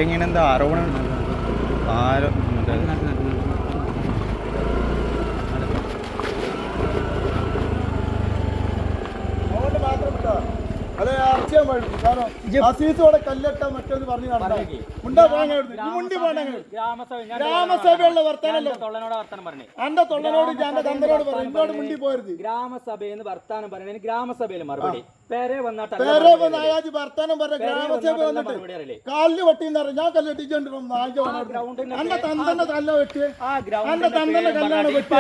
ഇങ്ങനെ എന്താ ആരോപണം ആരോ ഗ്രാമസഭയുള്ള വർത്താനല്ലോ എന്റെ തൊള്ളനോട് ഞാൻ തന്തനോട് പറഞ്ഞു എന്നോട് മുണ്ടി പോരുത്. ഗ്രാമസഭയെന്ന് വർത്താനം പറയണേ ഗ്രാമസഭയിൽ മറുപടി പേരെ വന്നിട്ട് വർത്താനം പറഞ്ഞ ഗ്രാമസഭ വന്നിട്ട് കാലിന് വെട്ടിന്ന് പറഞ്ഞു. ഞാൻ കല്ലെട്ടിച്ചോണ്ടിരുന്നു എന്റെ തന്തന്റെ കല്ല വെട്ടിയെ എന്റെ തന്തന്റെ കല്ലാണ് വെട്ടിയ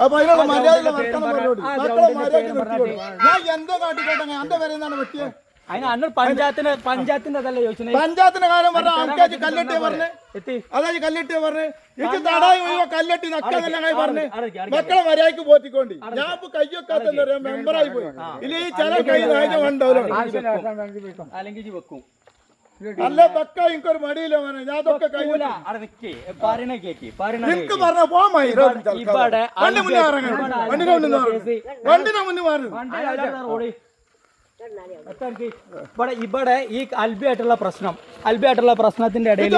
അപ്പൊ അതിനുള്ള മര്യാദ വർത്താനം പറഞ്ഞോട് മര്യാദ നിർത്തിയോട്. ഞാൻ എന്തോ കാട്ടിക്കോട്ടെ എന്റെ പേരെ നിന്നാണ് വെട്ടിയത്. പഞ്ചായത്തിന്റെ പഞ്ചായത്തിന്റെ കാര്യം പറഞ്ഞ ആൾക്കാർ കല്ലെട്ടിയെ പറഞ്ഞ് അതായത് കല്ലെട്ടിയെ പറഞ്ഞ് എനിക്ക് തടായി ഒഴിവോ കല്ലെട്ടി നക്കാന്നല്ല പറഞ്ഞ് മക്കളെ മര്യാദക്ക് പോറ്റിക്കൊണ്ടി. ഞാൻ ഇപ്പൊ കയ്യൊക്കാത്ത മെമ്പറായി പോയി. ഇനി ഈ ചില കൈ നായിക ഉണ്ടാവില്ല അല്ല പക്ക എനിക്കൊരു മടിയില്ല മോനെ. ഞാൻ അതൊക്കെ എനിക്ക് പറഞ്ഞ പോയി വണ്ടിനെ മുന്നേ മാറി ഇവിടെ ഈ അൽബിയായിട്ടുള്ള പ്രശ്നത്തിന്റെ ഇടയിൽ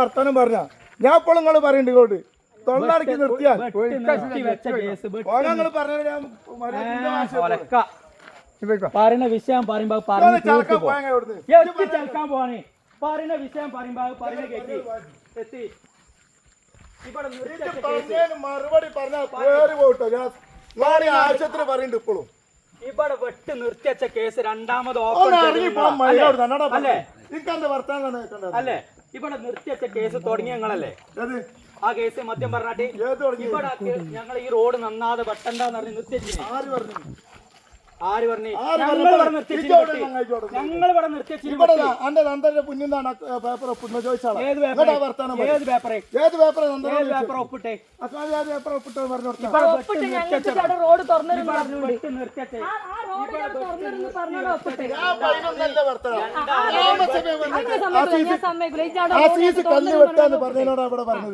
വർത്താനം പറഞ്ഞ ഞാൻ ഇപ്പോഴും നിങ്ങൾ പറയണ്ട് ഇങ്ങോട്ട് തൊള്ളടക്കി നിർത്തിയാൽ പറയുന്ന വിഷയം പറയുമ്പോ മറുപടി പറഞ്ഞാൽ ആശുപത്രി പറയുന്നുണ്ട് ഇപ്പോഴും ഇവിടെ വെട്ട് നിർത്തിവെച്ച കേസ് രണ്ടാമത് അല്ലേ ഇവിടെ നിർത്തിവെച്ച കേസ് തുടങ്ങിയ ഞങ്ങളല്ലേ ആ കേസ് മദ്യം പറഞ്ഞാട്ട് ഇവിടെ ഞങ്ങൾ ഈ റോഡ് നന്നാതെ വെട്ടണ്ടെന്ന് പറഞ്ഞ് നിർത്തിവെച്ചില്ലേ ആര് പറഞ്ഞു ഞങ്ങൾ ഇവിടെ നിർത്തിവെച്ചു ഒപ്പിട്ടെ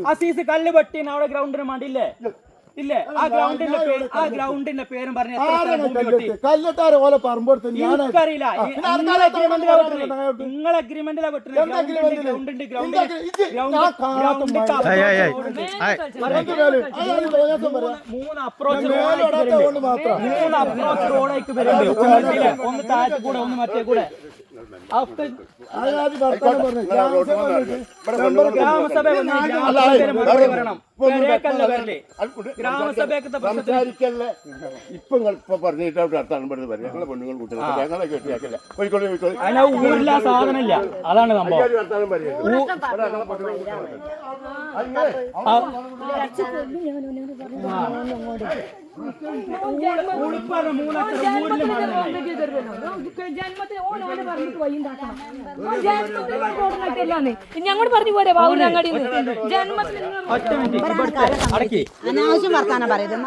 അസീസ് കല്ല് വെട്ടിന് അവിടെ ഗ്രൗണ്ടിന് മണ്ടില്ലേ ഇല്ലേ ആ ഗ്രൗണ്ടിന്റെ പേരും പറഞ്ഞ കല്ലിട്ടാറ് ഓല പറമ്പെടുത്ത് എനിക്കറിയില്ല നിങ്ങൾ അഗ്രിമെന്റിലാ മൂന്ന് അപ്രോച്ച് റോഡേക്ക് വരുന്നുണ്ട്. ഒന്ന് താഴത്തെ കൂടെ ഒന്ന് മറ്റേ കൂടെ ഗ്രാമസഭ ഊരില്ല സാധനമില്ല അതാണ് സംഭവം. ഞങ്ങളോട് പറഞ്ഞു പോരെ ബാബുരാങ്ങാടി ജന്മത്തിൽ അനാവശ്യം വർത്താനം പറയുന്നത്.